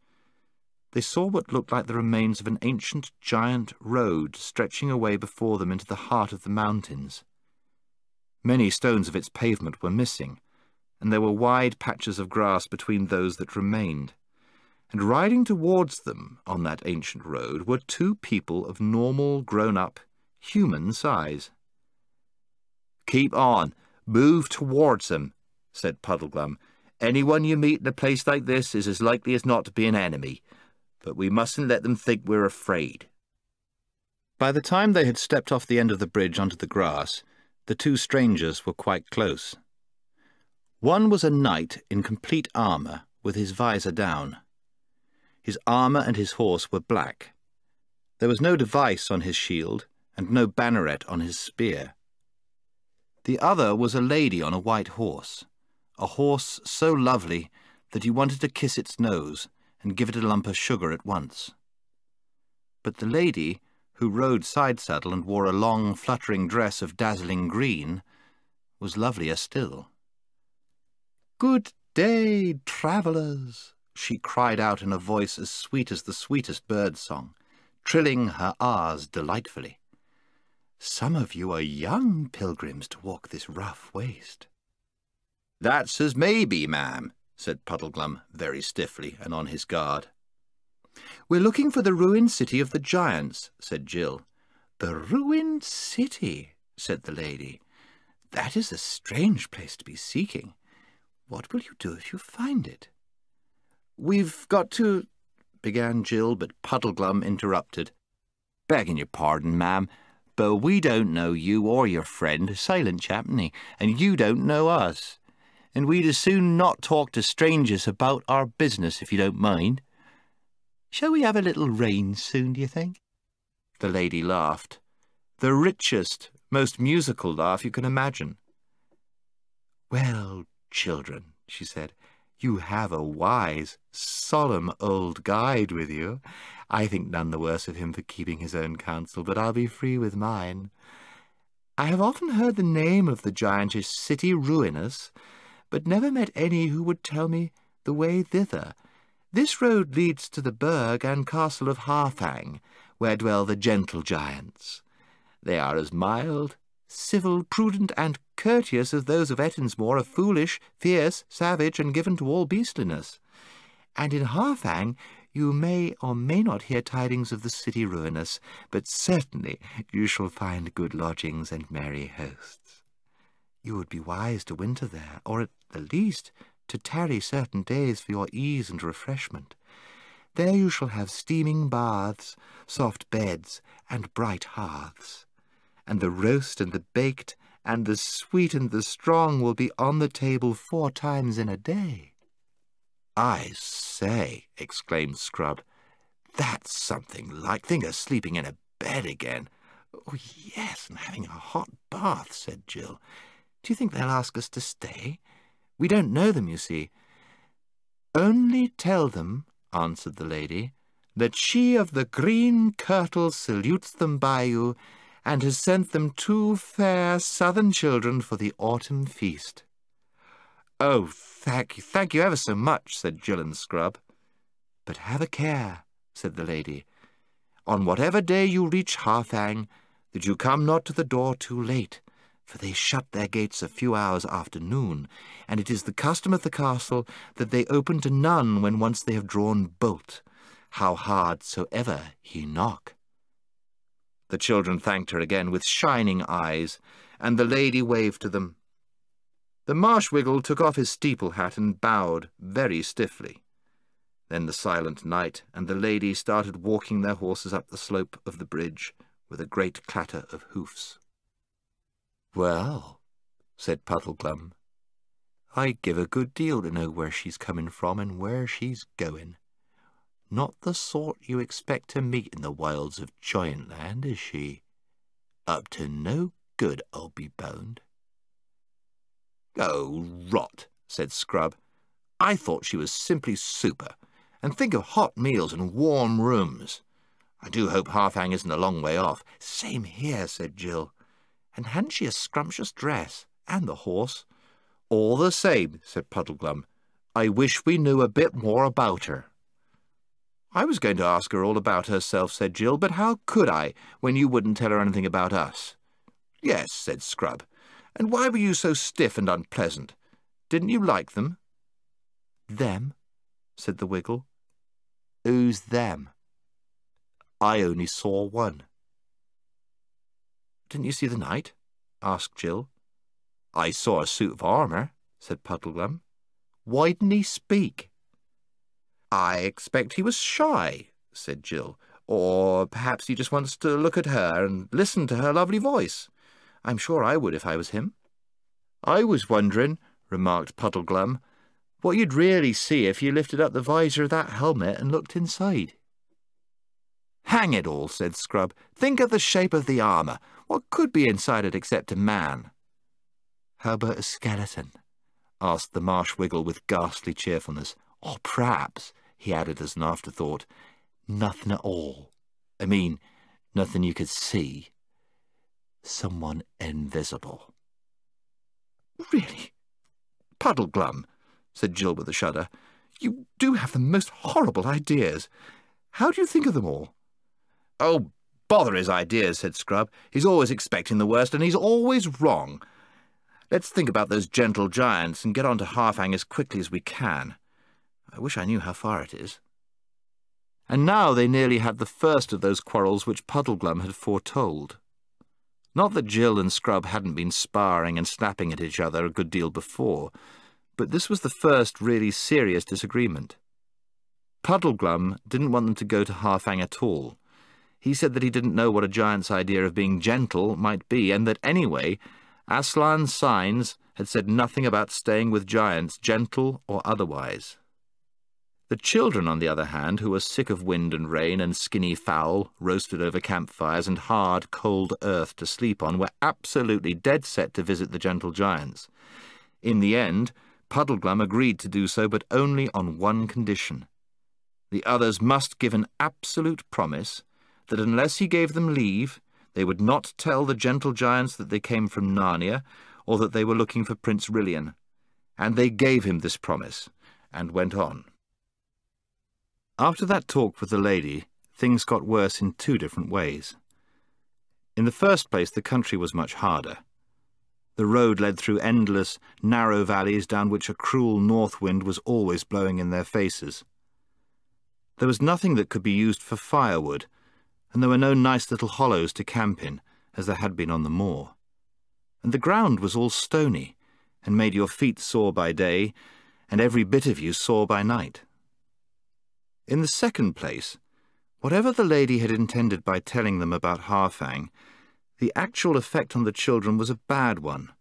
they saw what looked like the remains of an ancient giant road stretching away before them into the heart of the mountains. Many stones of its pavement were missing, and there were wide patches of grass between those that remained. And riding towards them on that ancient road were two people of normal, grown-up, human size. "Keep on, move towards them," said Puddleglum. "Anyone you meet in a place like this is as likely as not to be an enemy, but we mustn't let them think we're afraid." By the time they had stepped off the end of the bridge onto the grass, the two strangers were quite close. One was a knight in complete armour, with his visor down. His armour and his horse were black. There was no device on his shield, and no banneret on his spear. The other was a lady on a white horse, a horse so lovely that you wanted to kiss its nose and give it a lump of sugar at once. But the lady, who rode side-saddle and wore a long, fluttering dress of dazzling green, was lovelier still. "Good day, travellers," she cried out in a voice as sweet as the sweetest bird song, trilling her R's delightfully. "Some of you are young pilgrims to walk this rough waste." "That's as may be, ma'am," said Puddleglum, very stiffly and on his guard. "We're looking for the ruined city of the giants," said Jill. "The ruined city," said the lady. "That is a strange place to be seeking. What will you do if you find it?" "We've got to—" began Jill, but Puddleglum interrupted. "Begging your pardon, ma'am, but we don't know you or your friend, Silent Chapney, and you don't know us. And we'd as soon not talk to strangers about our business, if you don't mind. Shall we have a little rain soon, do you think?" The lady laughed. The richest, most musical laugh you can imagine. "Well, children," she said, "you have a wise, solemn old guide with you. I think none the worse of him for keeping his own counsel, but I'll be free with mine. I have often heard the name of the giantish city Ruinous, but never met any who would tell me the way thither. This road leads to the burg and castle of Harfang, where dwell the gentle giants. They are as mild, civil, prudent, and courteous as those of Ettinsmore are foolish, fierce, savage, and given to all beastliness. And in Harfang you may or may not hear tidings of the city Ruinous, but certainly you shall find good lodgings and merry hosts. You would be wise to winter there, or at the least to tarry certain days for your ease and refreshment. There you shall have steaming baths, soft beds, and bright hearths. And the roast and the baked, and the sweet and the strong will be on the table 4 times in a day." "I say," exclaimed Scrub, "that's something like. Think of sleeping in a bed again." "Oh, yes, and having a hot bath," said Jill. "Do you think they'll ask us to stay? We don't know them, you see." "Only tell them," answered the lady, "that she of the green kirtle salutes them by you, and has sent them 2 fair southern children for the autumn feast." "Oh, thank you ever so much," said Jill and Scrub. "But have a care," said the lady, "on whatever day you reach Harfang, that you come not to the door too late, for they shut their gates a few hours after noon, and it is the custom of the castle that they open to none when once they have drawn bolt, how hard soever he knock." The children thanked her again with shining eyes, and the lady waved to them. The Marshwiggle took off his steeple hat and bowed very stiffly. Then the silent knight and the lady started walking their horses up the slope of the bridge with a great clatter of hoofs. "Well," said Puddleglum, "I'd give a good deal to know where she's coming from and where she's going. Not the sort you expect to meet in the wilds of Giantland, is she? Up to no good, I'll be bound." "Oh, rot," said Scrub. "I thought she was simply super. And think of hot meals and warm rooms. I do hope Harfang isn't a long way off." "Same here," said Jill. "And hadn't she a scrumptious dress? And the horse?" "All the same," said Puddleglum, "I wish we knew a bit more about her." "I was going to ask her all about herself," said Jill, "but how could I, when you wouldn't tell her anything about us?" "Yes," said Scrub. "And why were you so stiff and unpleasant? Didn't you like them?" "Them?" said the Wiggle. "Who's them? I only saw one." "Didn't you see the knight?" asked Jill. "I saw a suit of armour," said Puddleglum. "Why didn't he speak?" "I expect he was shy," said Jill. "Or perhaps he just wants to look at her and listen to her lovely voice. I'm sure I would if I was him." "I was wondering," remarked Puddleglum, "what you'd really see if you lifted up the visor of that helmet and looked inside." "Hang it all," said Scrub. "Think of the shape of the armour. What could be inside it except a man?" "How about a skeleton?" asked the Marsh Wiggle with ghastly cheerfulness. "Or perhaps," he added as an afterthought, "nothing at all. I mean, nothing you could see. Someone invisible." "Really, Puddleglum," said Jill with a shudder, "you do have the most horrible ideas. How do you think of them all?" "Oh, bother his ideas," said Scrub. "He's always expecting the worst, and he's always wrong. Let's think about those gentle giants and get on to Harfang as quickly as we can. I wish I knew how far it is." And now they nearly had the first of those quarrels which Puddleglum had foretold. Not that Jill and Scrub hadn't been sparring and snapping at each other a good deal before, but this was the first really serious disagreement. Puddleglum didn't want them to go to Harfang at all. He said that he didn't know what a giant's idea of being gentle might be, and that anyway, Aslan's signs had said nothing about staying with giants, gentle or otherwise. The children, on the other hand, who were sick of wind and rain and skinny fowl roasted over campfires and hard, cold earth to sleep on, were absolutely dead set to visit the gentle giants. In the end, Puddleglum agreed to do so, but only on one condition. The others must give an absolute promise that unless he gave them leave, they would not tell the gentle giants that they came from Narnia, or that they were looking for Prince Rilian. And they gave him this promise, and went on. After that talk with the lady, things got worse in two different ways. In the first place, the country was much harder. The road led through endless, narrow valleys down which a cruel north wind was always blowing in their faces. There was nothing that could be used for firewood, and there were no nice little hollows to camp in, as there had been on the moor. And the ground was all stony, and made your feet sore by day, and every bit of you sore by night. In the second place, whatever the lady had intended by telling them about Harfang, the actual effect on the children was a bad one.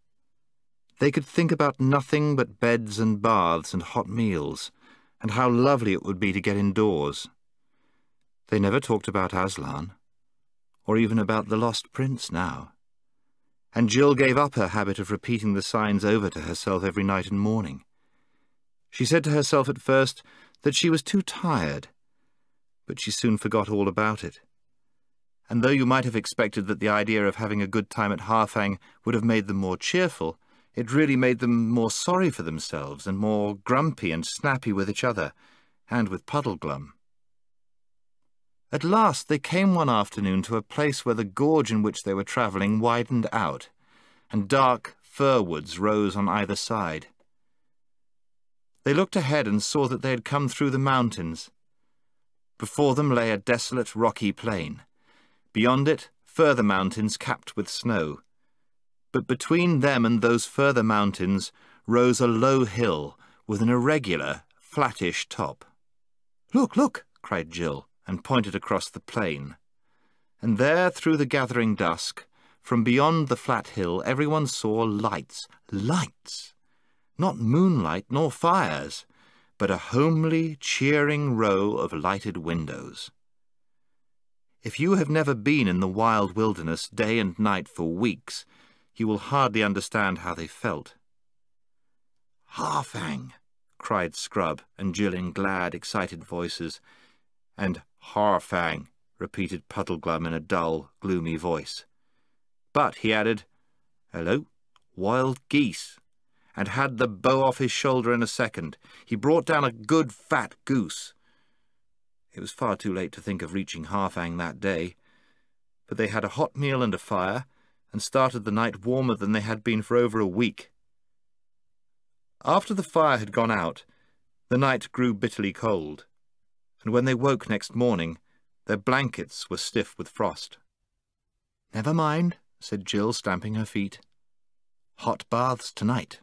They could think about nothing but beds and baths and hot meals, and how lovely it would be to get indoors. They never talked about Aslan, or even about the lost prince now. And Jill gave up her habit of repeating the signs over to herself every night and morning. She said to herself at first that she was too tired, but she soon forgot all about it. And though you might have expected that the idea of having a good time at Harfang would have made them more cheerful, it really made them more sorry for themselves and more grumpy and snappy with each other, and with Puddleglum. At last they came one afternoon to a place where the gorge in which they were travelling widened out, and dark fir woods rose on either side. They looked ahead and saw that they had come through the mountains. Before them lay a desolate, rocky plain. Beyond it, further mountains capped with snow. But between them and those further mountains rose a low hill with an irregular, flattish top. "Look, look!" cried Jill, and pointed across the plain. And there, through the gathering dusk, from beyond the flat hill, everyone saw lights. Lights! Not moonlight nor fires, but a homely, cheering row of lighted windows. If you have never been in the wild wilderness day and night for weeks, you will hardly understand how they felt. "Harfang!" cried Scrub and Jill in glad, excited voices, and "Harfang!" repeated Puddleglum in a dull, gloomy voice. But he added, "Hello, wild geese," and had the bow off his shoulder in a second. He brought down a good fat goose. It was far too late to think of reaching Harfang that day, but they had a hot meal and a fire, and started the night warmer than they had been for over a week. After the fire had gone out, the night grew bitterly cold, and when they woke next morning, their blankets were stiff with frost. "Never mind," said Jill, stamping her feet. "Hot baths tonight."